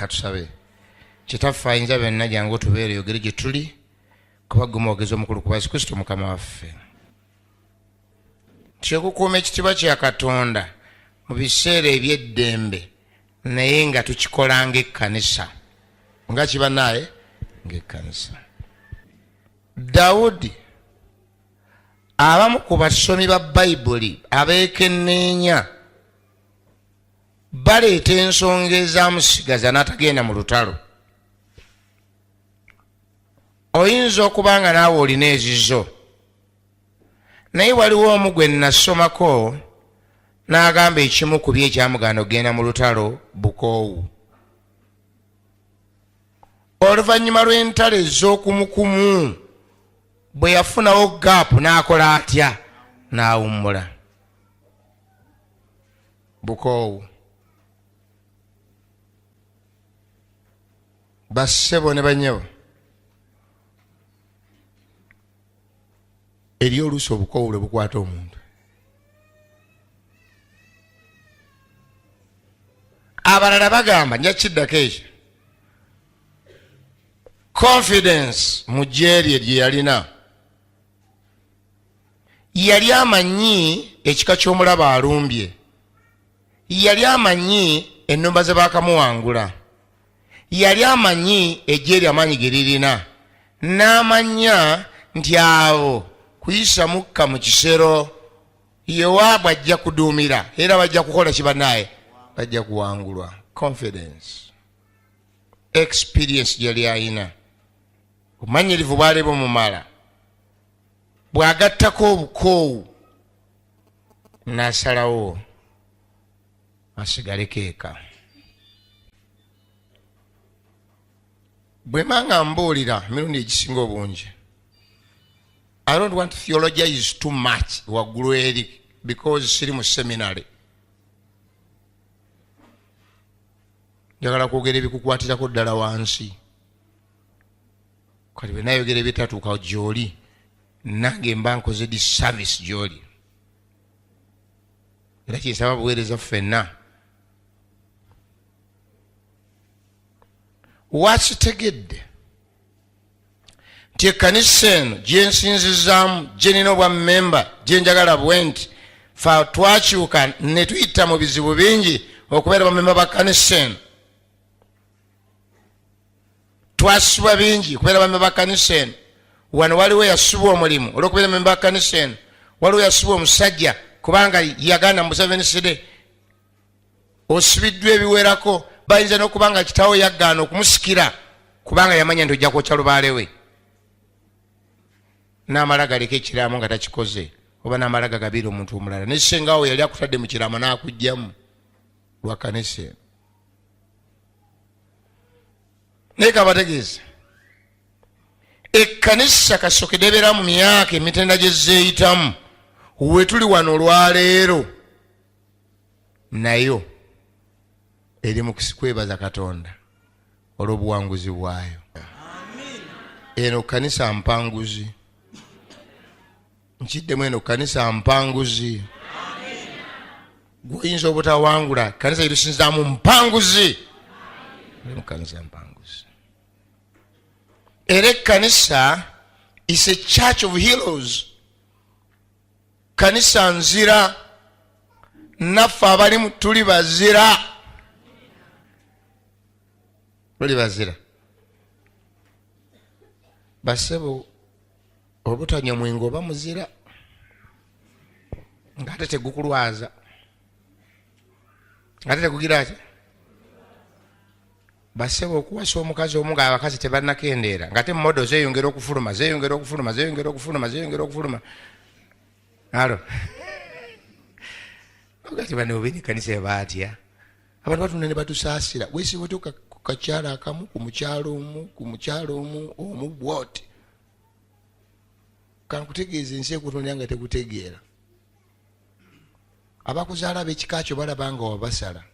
Katusabe. Kitaffe ayinza byonna jangu tubeere yogere gye tuli kuba gwe mwogezi omukulu ku Yesu Kristo Mukama waffe. Kyekukuuma ekitiibwa kya Katonda mu biseera eby'eddembe naye nga tukikola ng'ekkanisa. Nga kiba naye ng'ekkanisa. Dawudi abamu ku basomi ba Bayibuli abeekenneenya baleeta ensonga ezaamusigaza n'atagenda mu lutalo. Oyinza okuba nga naawe olina ezizo, naye waliwo omu gwe nasomako n'agamba ekimu ku bye ekyamuganda okugenda mu lutalo bukoowu. Oluvannyuma lw'entalo ez'okumukumu bwe yafunawo gaapu n'akola atya? N'awummula. Bukoowu. Bassebo ne banyabo, eri oluusi obukoowu lwe bukwata omuntu. Abalala bagamba nja kiddako ekyo, confidence mu gye lye yalina. Yali amanyi ekika ky'omulaba alumbye, yali amanyi ennumba ze baakamuwangula, yali amanyi ejje ly'amaanyi ge lirina, n'amanya nti abo kuyisa mukka mu kisero Yowaabu ajja kuduumira era bajja kukola kibannaye, bajja kuwangulwa. Confidence, experience gyali ayina, obumanyirivu bwali bumumala. Bw'agattako obukoowu n'asalawo asigale keeka. Bwe manga mbuulira mirundi egisinga obungi, I don't want to theologize too much waggulu eri because siri mu seminary. Njagala kwogera ebikukwatirako ddala wansi. Kati bwe nayogera ebitatuuka gy'oli, nange mba nkoze disservice gy'oli. Era kyesaba buweereza ffenna. Wakitegedde nti ekkanisa eno gye nsinzizaamu, gye nina obwa memba, gye njagala bwe nti fa twakyuka ne tuyita mu bizibu bingi okubeera bamemba ba kkanisa eno. Twasibwa bingi okubeera bamemba ba kkanisa eno. Wano waliwo yasibwa omulimu olw'okubeera memba ba kkanisa eno, waliwo yasibwa omusajja kubanga yaganda Museveni side. Osibiddwa ebiwerako, bayinza n'okubanga kitaawo yaggaana okumusikira kubanga yamanya nti ojja kwokya lubaale we. N'amala galeka ekiraamo nga takikoze, oba n'amala gagabiira omuntu omulala. Ne ssengawo yali akutadde mu kiraamo n'akugjamu lwa kkanisa eno. Naye kabategeeza, ekkanisa kasookedde ebeera mu myaka emitenda gye zeeyitamu, we tuli wano olwaleero, nayo eri mu kwebaza Katonda olw'obuwanguzi bwayo. Eno kkanisa mpanguzi. Nkiddemu eno kkanisa mpanguzi. Gw'oyinza obutawangula, kkanisa yetusinzaamu mpanguzi. Eri mu kkanisa mpanguzi. Era ekkanisa is a church of heroes. Kkanisa nzira, naffe abalimu tuli bazira. Tuli bazira. Basebo obutanywa mwenge oba muzira ng'ate tegukulwaza, ng'ate tegugira ati. Basebo okuwasa omukazi omu ng'abakazi tebannakendeera ng'ate modo zeeyongera okufuluma, zeeyongera okufuluma, zeeyongera okufuluma, zeeyongera okufuluma. Alo. Ogati bano obiri kanisa baatya. Abantu batunda ne batusaasira. Weesiba otyo ku kakyala akamu, ku mukyalo omu bwoti. Kankutegeeza ensi ekutonera nga tekutegeera. Abakuzaala ab'ekika kyo balaba nga wabasala.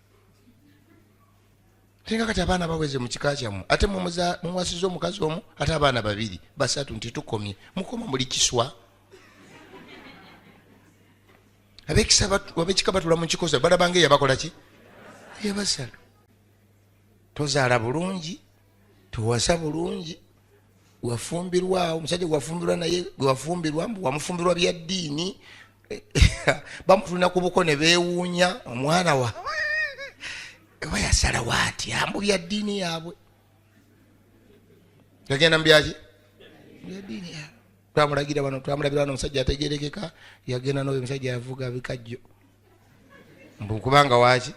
Tenga kati abaana baweze mu kika kyammwe, ate mumuwasiza omukazi omu, ate abaana babiri, basatu nti tukomye. Mukoma muli kiswa. Ab'ekika batula mu kikosa balaba nga eyabakola ki? Yabasala. tozaala bulungi, towasa bulungi, wafumbirwa omusajja gwafumbirwa naye gwafumbirwa mbu wamufumbirwa bya ddiini bamutulina ku buko ne beewuunya omwana wa eba yasala waati ambu bya ddiini yaabwe yagenda mubyaki bya ddiini yaabwe twamulagira bano twamulabira wano omusajja ategerekeka yagenda noyo omusajja yavuga bikajjo mbu kubanga waaki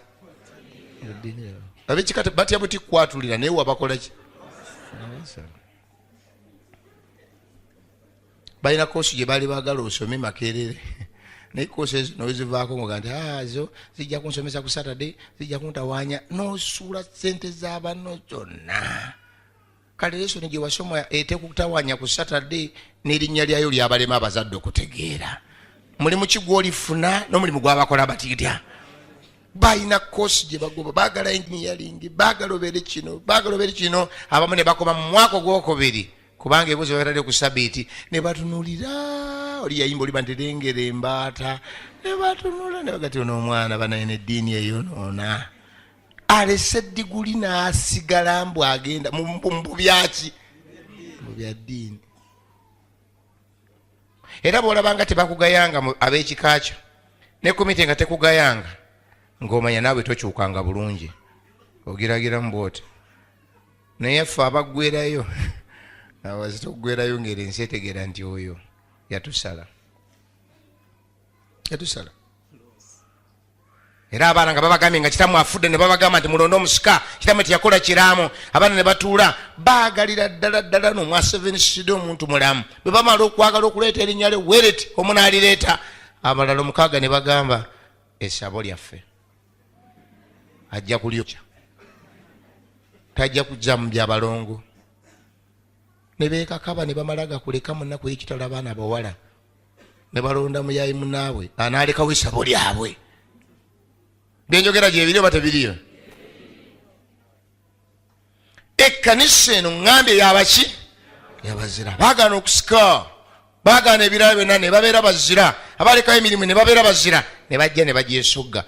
bya ddiini yaabwe abekikati batya buti kwatulira naye wabakola ki balina koosi gye baali baagala osome Makerere naye koosi ezo nowezivaako ngoga nti zo zijja kunsomesa ku Saturday zijja kuntawaanya nosuula sente z'abanno kyonna kale lesoni gye wasoma etekutawaanya ku Saturday n'erinnya lyayo lyabalema abazadde okutegeera mulimu ki gw'olifuna n'omulimu gw'abakola batitya balina koosi gye bagoba baagala engineering baagala obeere kino abamu ne bakoma mu mwaka ogwokubiri kubanga ebuzo batadde ku sabiiti ne batunulira oli yayimba oli banterengera embaata ne batunula ne bagati n'omwana banaye n'eddiini eyonoona alese diguli n'asigala mbu agenda mu byaki mu bya ddiini era bw'olabanga tebakugayanga ab'ekika kyo ne komite nga tekugayanga ng'omanya naawe tokyukanga bulungi ogiragira mu bwoti naye ffe abaggwerayo awazita okuggwerayo ngeri ensi etegeera nti oyo yatusala era abaana nga babagambye nga kitamu afudde ne babagamba nti mulonde omusika kitamu teyakola kiraamu abaana ne batuula baagalira ddala nomwasevensidde omuntu mulamu bwe bamala okwagala okuleeta erinnya lye wereti omunaalireeta abalala 6 ne bagamba essabo lyaffe ajja kulyokya tajja kujja mu byabalongo ne beekakaba ne bamala gakuleka mu nnaku y'ekitalo abaana bawala ne balonda muyayi munaabwe anaalekawo essabo lyabwe byenjogera gye biri oba tebiriyo ekkanisa eno ŋŋambye yabaki yabazira baagaana okusika baagaana ebirala byonna ne babeera bazira abalekawo emirimu ne babeera bazira ne bajja ne bagyesogga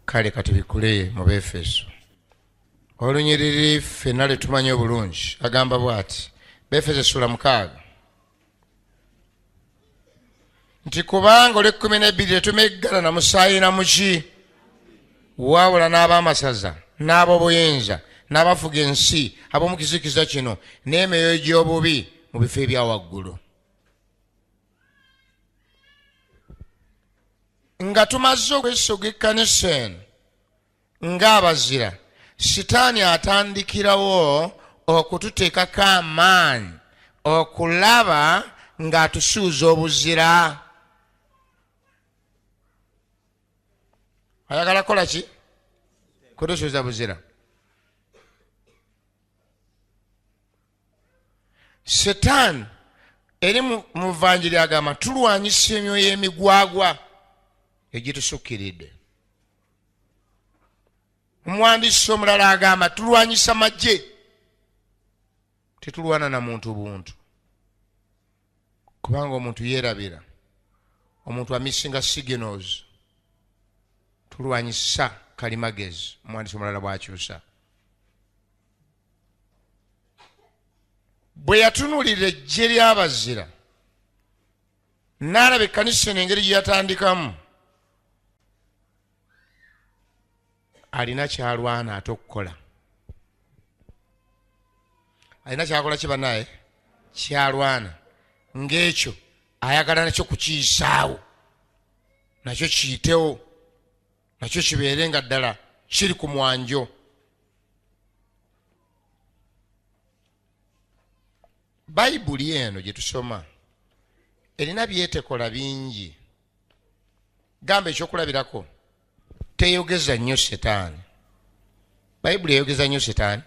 kale kati bikule mu Befeso olunyiriri ffenna lwe tumanyi obulungi agamba bw'ati Befeso essula 6 nti kubanga olw'12 tetumeggana na musaayi na muki wabula n'ab'amasaza n'ab'obuyinza n'abafuga ensi ab'omu kizikiza kino n'emyoyo gy'obubi mu bifo ebya waggulu nga tumaze okwesoga ekkanisa eno ng'abazira sitaani atandikirawo okututeekako amaanyi okulaba ng'atusuuza obuzira ayagala kola ki kutusuuza buzira sitaani eri mu vanjiri agamba tulwanyisa emyoyo emigwagwa egitusukkiridde omuwandiisi omulala agamba tulwanyisa magye tetulwana na muntu buntu kubanga omuntu yeerabira omuntu amisinga signals tulwanyisa kalimagezi omuwandiisi omulala bw'akyusa bwe yatunulira ejje ly'abazira n'alaba ekkanisa eno engeri gye yatandikamu alina kyalwana ate okukola alina kyakola kibanaye kyalwana ng'ekyo ayagala nakyo kukiyisaawo nakyo kiyitewo nakyo kibeere nga ddala kiri ku mwanjo bayibuli eno gye tusoma erina byetekola bingi gamba ekyokulabirako teyogeza nnyo setaani bayibuli eyogeza nnyo setaani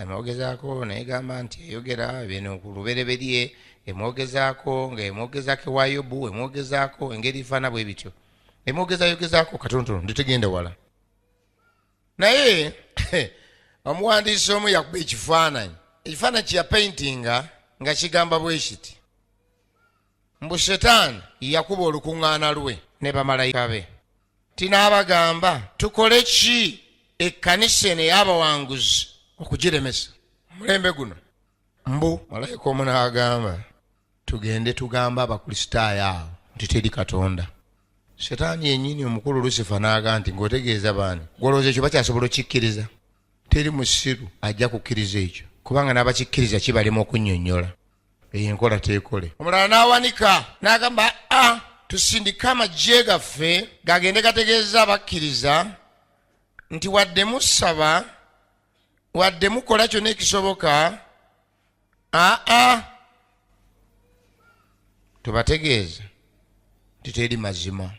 emwogezaako naye gamba nti eyogera bino ku lubereberye emwogezaako ngaemwogezaako ewa Yobu emwogezaako engeri ifaana bwe bityo emwogezayogezaako katonotono nditegenda wala naye omuwandiisi omu yakuba ekifaananyi kye yapaintinga nga kigamba bwe kiti mbu setaani yakuba olukuŋŋaana lwe ne bamalayika be tinabagamba tukole ki ekkanisa eno ey'abawanguzi okugiremesa mulembe guno. Mbu malayika omu n'agamba tugende tugamba abakristaayo awo nti teri Katonda. Setaani yennyini omukulu Lusifa n'agamba nti ng'otegeeza baani gwolowooza ekyo bakyasobola okukikkiriza? Teri musiru ajja kukkiriza ekyo kubanga n'abakikkiriza kibalema okunnyonnyola eyo enkola teekole. Omulala n'awanika n'agamba tusindike amagye gaffe gagende gategeeza abakkiriza nti wadde musaba wadde mukola kyonna ekisoboka tubategeeza nti teri mazima.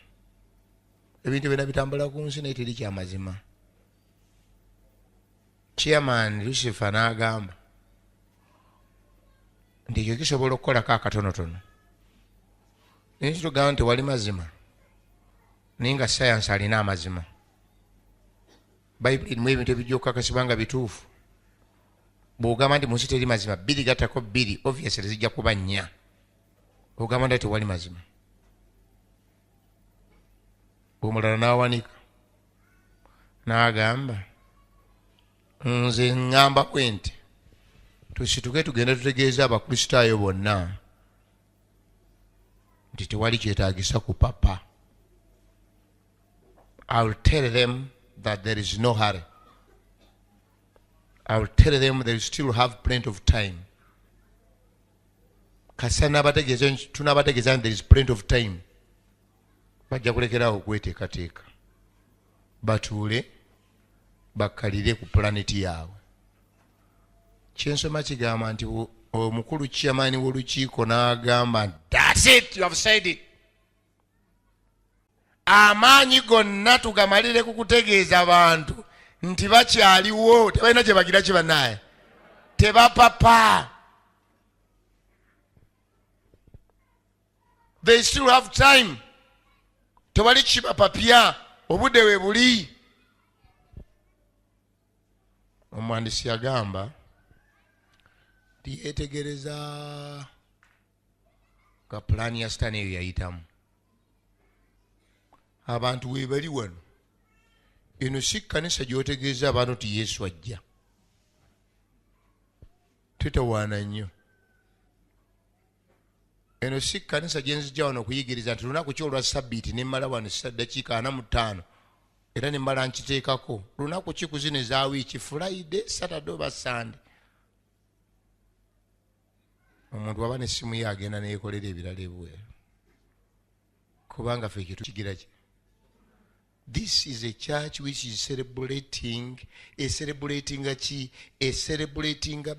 Ebintu byonna bitambula ku nsi naye teri kyamazima. Chairman Lucifer n'agamba nti ekyo kisobola okukolako akatonotono naye kitugamba nti wali mazima naye nga sayansi alina amazima. Bayibuli erimu ebintu ebijja okukakasibwa nga bituufu. Bw'ogamba nti mu nsi teri mazima 2 gattako 2 obviously zijja kuba 4. Ogamba nti tewali mazima. Omulala n'awanika n'agamba nze ngamba bwe nti tusituke tugenda tutegeeza abakristaayo bonna nti tewali kyetaagisa ku papa. I will tell them that there is no hurry. I will tell them they still have plenty of time. Kasana tunabategeeza nti there is plenty of time. Bajja kulekerawo okweteekateeka batuule bakkalire ku planeti yaabwe. Kyensoma kigamba nti omukulu chairman w'olukiiko n'agamba nti that's it, you have said it. Amaanyi gonna tugamalire ku kutegeeza abantu nti bakyaliwo tebalina kye bagira kibanaye tebapapa. They still have time. Tewali kibapapya obudde we buli. Omwandisi agamba yetegereza ka pulaani ya sitaani eyo yayitamu. Abantu we bali wano eno si kkanisa gy'otegeeza abantu ti Yesu ajja. Tutawaana nnyo. Eno si kkanisa gye nzija wano okuyigiriza nti lunaku ki olwa Sabbiiti ne mmala wano eddakiika 45 era ne mmala nkiteekako. Lunaku ki ku zino eza wiiki Friday, Saturday oba Sunday. Omuntu waba n'essimu ye agenda neyekolera ebirala ebweru kubanga ffe kitukigira ki. This is a church which is celebrating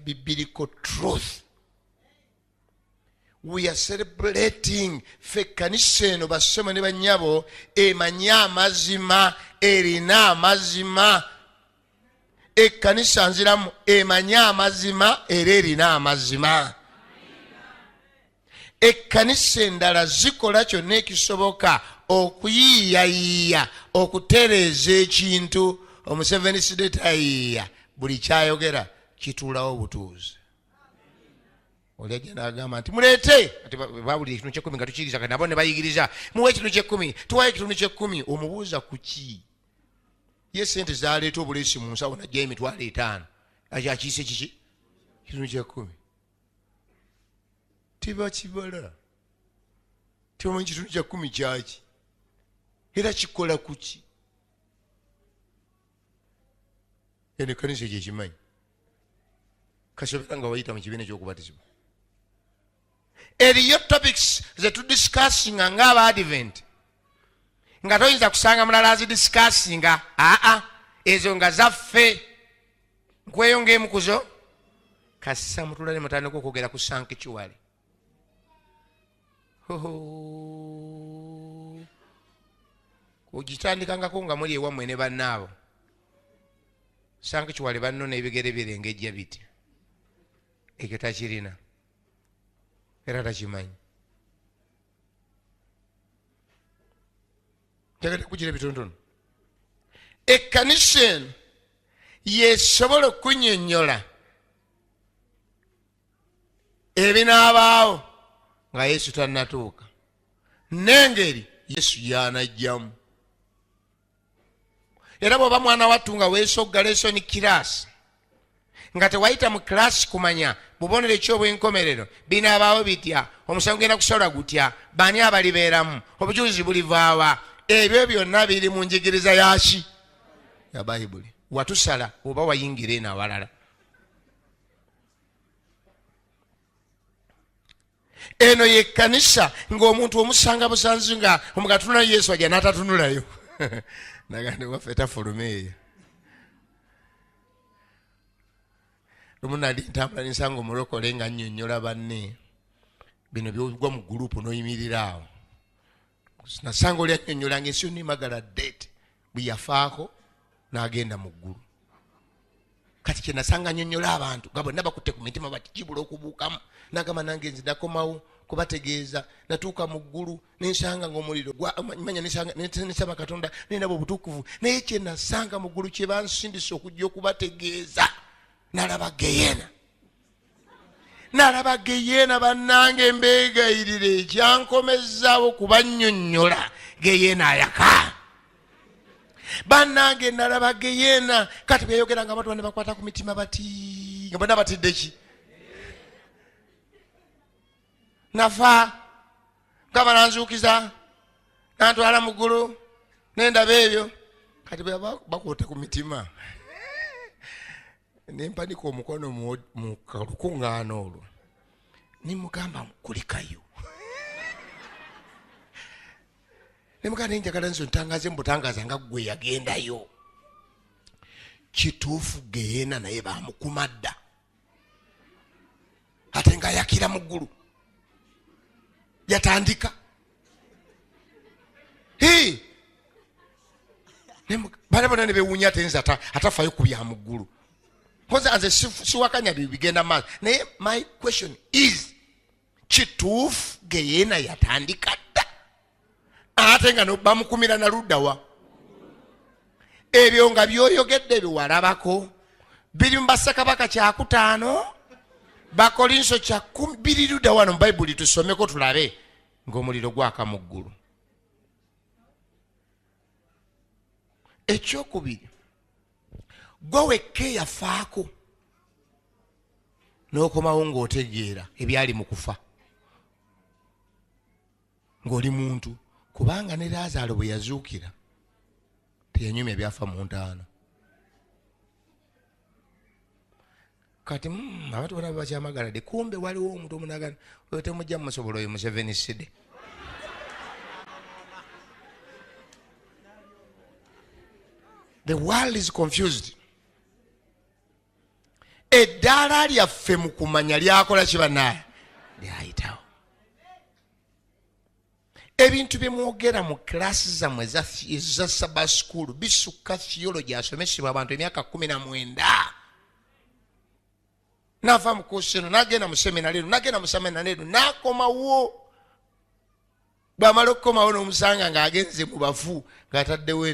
biblical truth. We are celebrating ffe ekkanisa eno bassema ne bannyabo emanyi amazima erina amazima. Ekkanisa nziramu emanyi amazima era erina amazima. Ekkanisa endala zikola kyonna ekisoboka okuyiiyayiiya okutereeza ekintu. Omuseventh Day tayiiya buli kyayogera kituulawo butuuzi. Oli ajja n'agamba nti muleete ati babulira ekitundu ky'ekkumi nga tukiyigiriza kati nabo ne bayigiriza muwe ekitundu ky'ekkumi tuwayo ekitundu ky'ekkumi. Omubuuza ku ki? Ye sente zaleeta obuleesi mu nsawo najjayo $5,000 akiyise kiki ekitundu ky'ekkumi. Tiba kibala tibamanyi kitundu kya 10 kyaki era kikola kuki. Eno ekkanisa ekyo ekimanyi kasobera nga wayita mu kibiina ekyokubatizibwa. Eriyo topics ze tudiscussinga ng'aba Advent nga toyinza kusanga mulala azidiscussinga. Ezo nga zaffe nkweyongeemu kuzo. Kassa mutulale mutandika okwogera ku sanctuary. Ogitandikangako nga muli ewammwe ne bannaabo. Sanctuary banno n'ebigere birengejja biti. Ekyo takirina era takimanyi. Njagala kugira bitonotono. Ekkanisa eno yesobola okunnyonnyola ebinaabaawo nga Yesu tannatuuka n'engeri Yesu y'anajjamu. era bw'oba mwana wattu nga weesogga lesoni kiraasi nga tewayita mu kiraasi kumanya bubonero ekyobwenkomerero binaabaawo bitya, omusango genda kusalwa gutya, baani abalibeeramu, obujulizi bulivaawa, ebyo byonna biri mu njigiriza yaki ya bayibuli. Watusala oba wayingira eno awalala. Eno ye kkanisa ng'omuntu omusanga busanzi nga omugatunula Yesu ajja n'atatunulayo nagande waffe tafuluma eyo. Lumu nali ntambula nsanga omulokole nga nnyonnyola banne bino byogwa mu gurupu n'oyimirira awo. Nasanga oli annyonnyola ng'ensi nimagala date bwe yafaako n'agenda mu ggulu. Kati kye nasanga nnyonnyola abantu nga bonna bakutte ku mitima bati kibula okubuukamu, n'agamba nange nze nakomawo kubategeeza, natuuka mu ggulu nensanga ng'omuliro manya nesaba Katonda nenaba obutukuvu, naye kye nasanga mu ggulu kye bansindise okujja okubategeeza nalaba Geyena. Nalaba Geyena bannange, embeegayirire ekyankomezaawo kubannyonnyola Geyena ayaka. Bannange nalaba Geyena, kati beyogera nga abantu bane bakwata ku mitima bati nga bonna batidde ki nafa nga bananzuukiza nantwala mu ggulu nendaba ebyo, kati bwe bakwota ku mitima nempanika omukono mu lukuŋŋaana olwo nimugamba kulikayo nemuganda njagala nzo ntangaze mbutangaza nga gwe yagendayo. Kituufu Geyena naye bamukumadda ate nga yakira mu ggulu yatandika bana bona ne bewunya atenza atafayo ku bya mu ggulu. Kwanza anze siwakanya bigenda maaso, naye my question is kituufu Geyena yatandika dda ate nga bamukumira na luddawa? Ebyo nga byoyogedde biwalabako biri mu Bassekabaka 5 Bakolinso 10 biri ludda wano mu Bayibuli tusomeko tulabe ng'omuliro gwaka mu ggulu. Ekyokubiri, gwe wekka eyafaako n'okomawo ng'otegeera ebyali mu kufa ng'oli muntu, kubanga ne Laazaalo bwe yazuukira teyanyumya byafa mu ntaana. Kati abantu bana bakyamagalade, kumbe waliwo omuntu omunagana oyo temujja musobola oyo Museveni side. The world is confused. Eddaala lyaffe mu kumanya lyakola kibanaye lyayitawo. Ebintu bye mwogera mu klasi zammwe eza Sabbath school bisukka theology asomesebwa abantu emyaka 19. Nava mu koosi eno n'agenda mu seminari eno n'agenda mu seminari eno n'akomawo. Bw'amala okukomawo n'omusanga ng'agenze mu bafu ng'ataddewo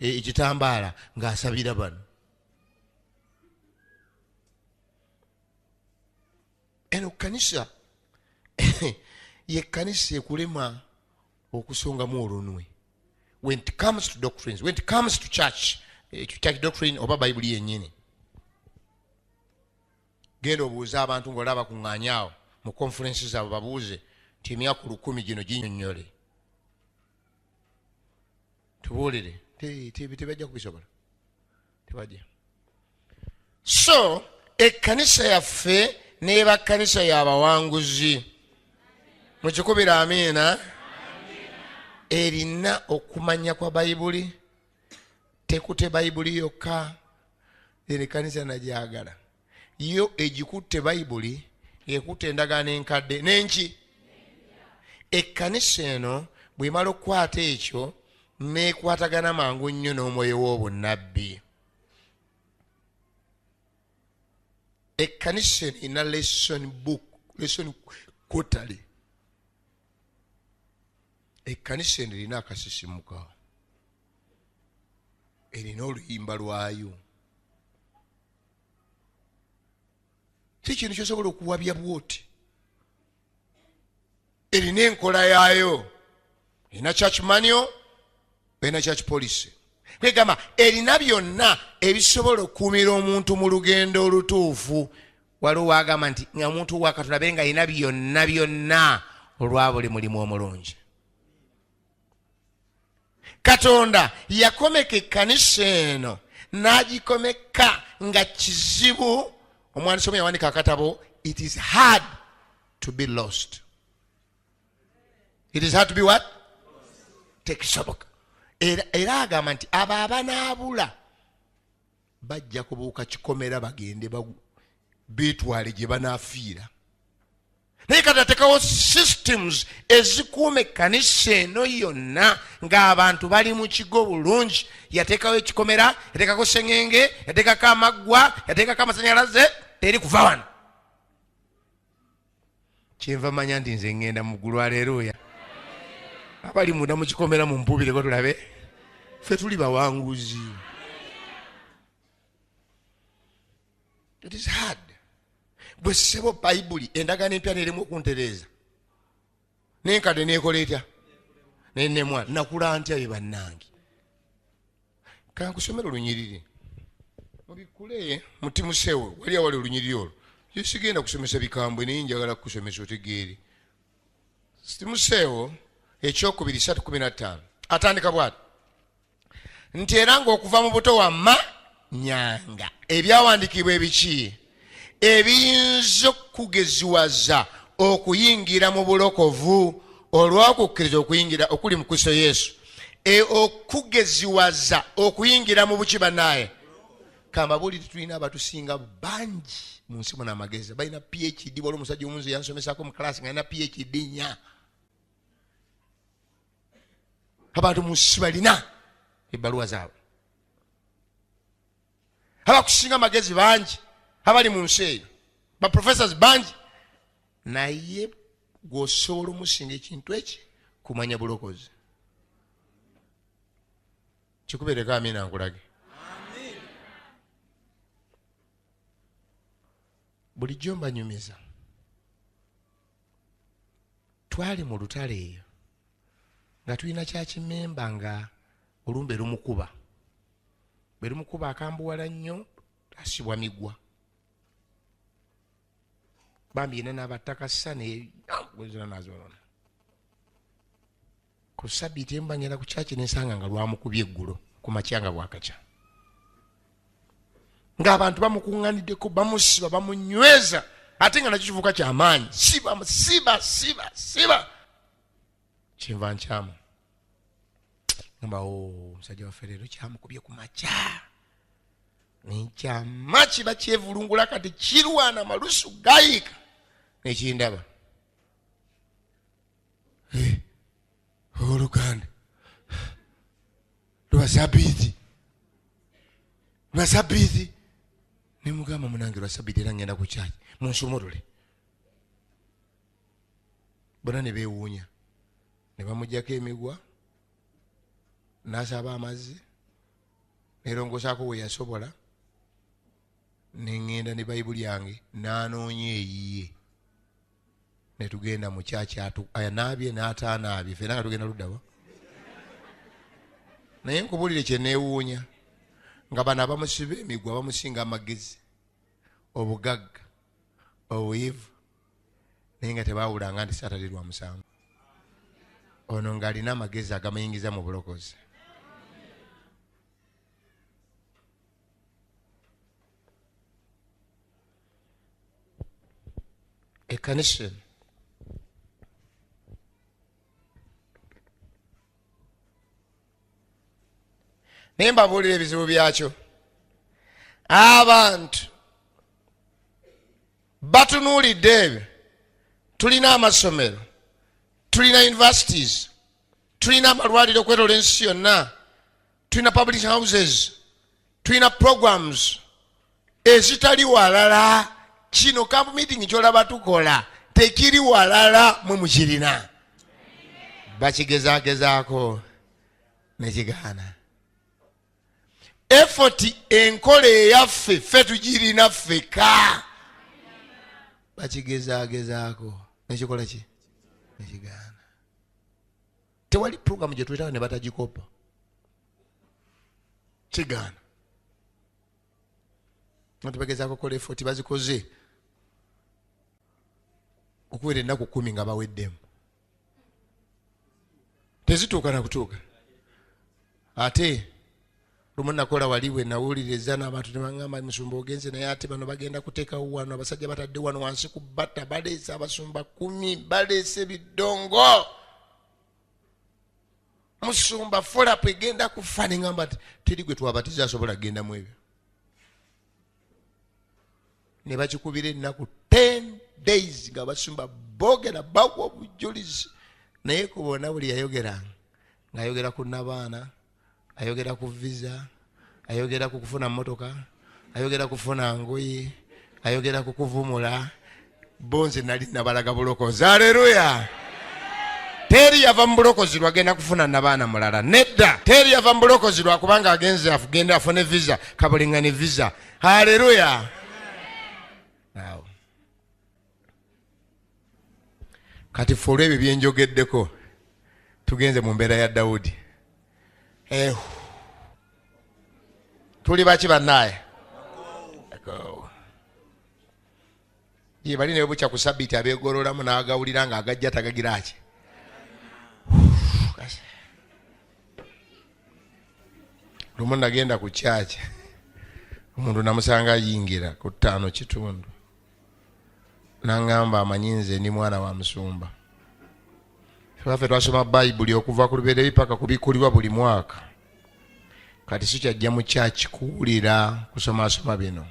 ekitambaala ng'asabira bano. Eno kanisa ye kanisa ekulema okusongamu olunwe. When it comes to doctrines, when it comes to church doctrine oba Bayibuli yennyini. Genda obuuza abantu ng'olaba kuŋŋaanyaawo mu conference zaabwe babuuze nti emyaka 10 gino ginnyonnyole. Tubuulire tebajja kubisobola, tebajja. So ekkanisa yaffe n'eba kkanisa y'abawanguzi. Mukikubira amiina. Erina okumanya kwa Bayibuli, tekute Bayibuli yokka. Eri kkanisa nagyagala yo egikutte Bayibuli ekutte endagaano enkadde n'enki. Ekkanisa eno bw'emala okukwata ekyo n'ekwatagana mangu nnyo n'omwoyo w'obunnabbi. Ekkanisa eno ina lesson quarterly. Ekkanisa eno erina akasisimuka, erina oluyimba lwayo. Si kintu kyosobola okuwabya bwoti. Erina enkola yaayo, erina church manual, erina church policy. kwegamba erina byonna ebisobola okukuumira omuntu mu lugendo olutuufu. Waliwo wagamba nti nga omuntu wa Katonda abe nga alina byonna byonna olwa buli mulimu omulungi. Katonda yakomeka ekkanisa eno n'agikomeka nga kizibu. Omwandiisi omu yawandika akatabo, it is hard to be lost. It is hard to be what? Tekisoboka. Era agamba nti abo abanaabula bajja kubuuka kikomera bagende beetwale gye banaafiira. Naye kati atekawo systems ezikuuma ekkanisa eno yonna ng'abantu bali mu kigo bulungi. Yateekawo ekikomera, yateekako sengenge, yateekako amaggwa, yateekako amasanyalaze, teri kuva wano. Kyenva manya nti nze ngenda mu ggulu. Aleluya. Abali munda mu kikomera mumpubireko tulabe. Ffe tuli bawanguzi. It is hard. Bwe ssebo Bayibuli endagaano empya n'erimu okuntereeza. N'enkadde n'ekola etya? N'ennemwa nakula ntya be bannange. Kankusomera olunyiriri. Mubikule mu Timoseewo wali awali olunyiriri olwo. Sigenda kusomesa bikambwe naye njagala kukusomesa otegeere. Timoseewo ekyokubiri 3:15 atandika bw'ati nti era ng'okuva mu buto wamma nyanga ebyawandiikibwa ebiki ebiyinza okugeziwaza okuyingira mu bulokovu olw'okukkiriza okuyingira okuli mu Kristo Yesu, okugeziwaza okuyingira mu buki bannaye. Kamabulire tulina abatusinga bangi mu nsi muno amagezi balina PhD. Waliwo omusajja omunzi yansomesako mu klasi nga alina PhD 4. Abantu mu nsi balina ebbaluwa zaabwe. Abakusinga amagezi bangi abali mu nsi eyo, baprofessors bangi, naye gwosobola omusinga ekintu eki kumanya bulokozi. Kikubeereko amina nkulage. Bulijjo mbanyumiza. Twali mu lutale eyo nga tulina kyakimemba nga olumbe lumukuba. Bwe lumukuba akambuwala nnyo asibwa migwa. Bambi yena n'abatakasa nezina nazolona. Ku Ssabbiiti embanyera ku kyaki nensanga nga lwamukubye eggulo ku makyanga bwakakya. Ng'abantu bamukuŋŋaaniddeko bamusiba bamunyweza ate nga nakyo kivuka ky'amaanyi. Siba. Kyenva nkyamu. Ngamba omusajja waffe leero kyamukubye ku makya. Nekyama kiba kyevulungula kati kirwana malusu gayiika. Nekindaba. Oluganda. Lwa Ssabbiiti. Ne mugamba munange lwa Ssabbiiti era ngenda ku kyaki. Munsumulule. Bonna ne beewuunya. Ne bamuggyako emigwa. N'asaba amazzi. Nerongosaako we yasobola. Nengenda ne Bayibuli yange n'anoonya eyiye. Ne tugenda mu kyaki anaabye n'ataanaabye. Ffenna nga tugenda luddawa. Naye nkubulire kye neewuunya. Nga bano abamusiba emigwa bamusinga amagezi, obugagga, obuyivu, naye nga tebaawulanga nti Saatani lwa musango. Ono ng'alina amagezi agamuyingiza mu bulokozi. Ekkanisa naye mbabuulira ebizibu byakyo. Abantu batunuulidde ebyo. Tulina amasomero, tulina universities, tulina amalwaliro okwetooloola ensi yonna, tulina public houses, tulina programs ezitali walala. Kino camp meeting kyolaba tukola tekiri walala mwe mukirina. Bakigezaagezaako nekigaana. Effort enkola eyaffe ffe tugirina ffeka. Bakigezaagezaako nekikola ki? Nekigaana. Tewali program gye tuyitawo ne batagikopa. kigaana. Ntubagezaako kola effort bazikoze okuwera ennaku 10 nga baweddemu. Tezituuka na kutuuka. Ate lumu nakola wali bwe nawuliriza n'abantu ne baŋŋamba musumba ogenze naye ate bano bagenda kuteekawo wano abasajja batadde wano wansi ku bbata baleese abasumba 10 baleese bidongo. Musumba folapu egenda kufa ne ŋŋamba nti teri gwe twabatiza asobola kugenda mu ebyo. Ne bakikubira ennaku 10 days nga basumba boogera bawa obujulizi. Naye ku bonna buli yayogeranga ng'ayogera ku nabaana, ayogera ku visa, ayogera ku kufuna mmotoka, ayogera kufuna ngoye, ayogera ku kuvumula. Bonze nali nabalaga bulokozi. Haleluya! Teri yava mu bulokozi lwagenda kufuna nabaana mulala. Nedda, teri yava mu bulokozi lwakubanga agenze agenda afune visa, kabulingane visa. Haleluya! Awo. Kati ffe olw'ebyo byenjogeddeko tugenze mu mbeera ya Dawudi. Tuli baki bannaye? Ye bali ne bukya ku Sabbiiti abeegololamu n'agawulira ng'agajja tagagira ki? Lumu nagenda ku kyaki, omuntu namusanga ayingira ku 5:00 n'aŋŋamba amanyi nze ndi mwana wa musumba. Ffe twasoma Bayibuli okuva ku lubereberye paka kubikulirwa buli mwaka. Kati sikyajja mu kyaki kuwulira kusomasoma bino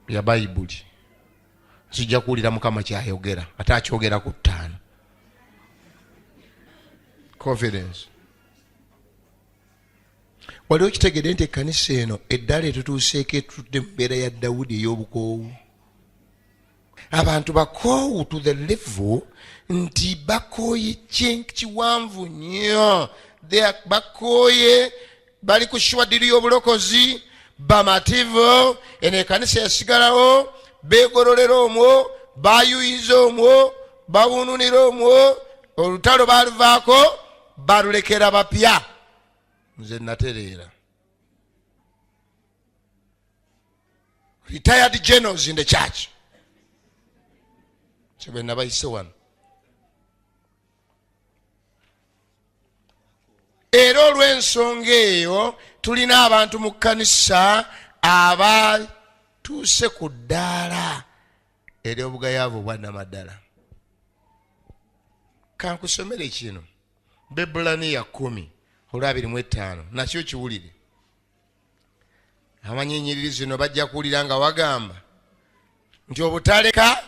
bya Bayibuli. Sijja kuwulira Mukama kyayogera ate akyogera ku 5. Confidence. Waliwo kitegedde nti ekkanisa eno eddala etutuuseeko etutudde mu mbeera ya Dawudi ey'obukoowu. Abantu bakoowu to the level nti bakooye kiwanvu nnyo. Bakooye bali ku shwadiri y'obulokozi bamativu. Eno ekkanisa yasigalawo beegololera omwo, bayuyiza omwo, bawununira omwo, olutalo baluvaako balulekera bapya. Nze natereera. Retired generals in the church. Kyebe nabayise wano. Era olw'ensonga eyo tulina abantu mu kkanisa abatuuse ku ddaala ery'obugayaavu obwa nnamaddala. Kankusomere kino. Bebulaniya 10:25 nakyo kiwulire. Amanyinyiriri zino bajja kuwulira nga wagamba nti obutaleka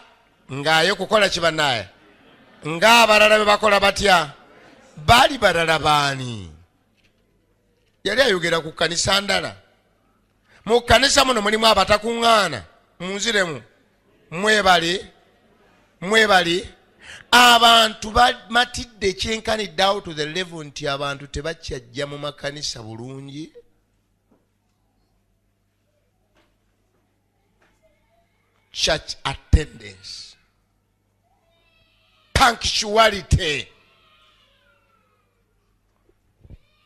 ng'ayo kukola kibannaye ng'abalala be bakola batya. Baali balala baani? Yali ayogera ku kkanisa ndala. Mu kkanisa muno mulimu abatakuŋŋaana. Munziremu mwebali. Abantu bamatidde kyenkanidde awo to the level nti abantu tebakyajja mu makanisa bulungi. Church attendance, punctuality.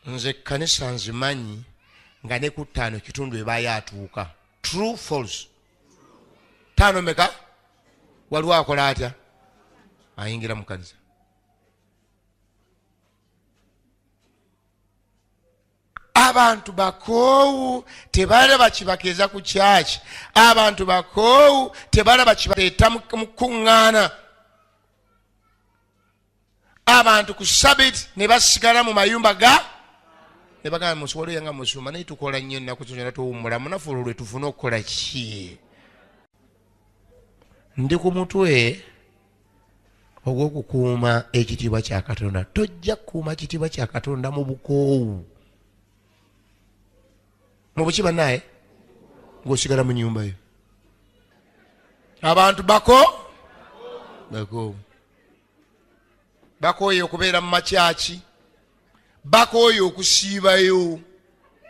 Nze ekkanisa nzimanyi nga ne ku 5 kitundu ebaayo atuuka. True false? 5 meka? Waliwo akola atya? Ayingira mu kanisa. Abantu bakoowu tebalaba kibakeeza ku kyaki. Abantu bakoowu tebalaba kibateeta mu kuŋŋaana. Abantu ku Sabbath ne basigala mu mayumba ne bagamba musobole yanga musumba naye tukola nnyo ennaku zonna tuwummula munafu olwo tufune okukola ki? Ndi ku mutwe ogw'okukuuma ekitiibwa kya Katonda. Tojja kukuuma kitiibwa kya Katonda mu bukoowu. Mu buki bannaye ng'osigala mu nnyumba yo. Abantu bakooye okubeera mu makyaki, bakooye okusiibayo.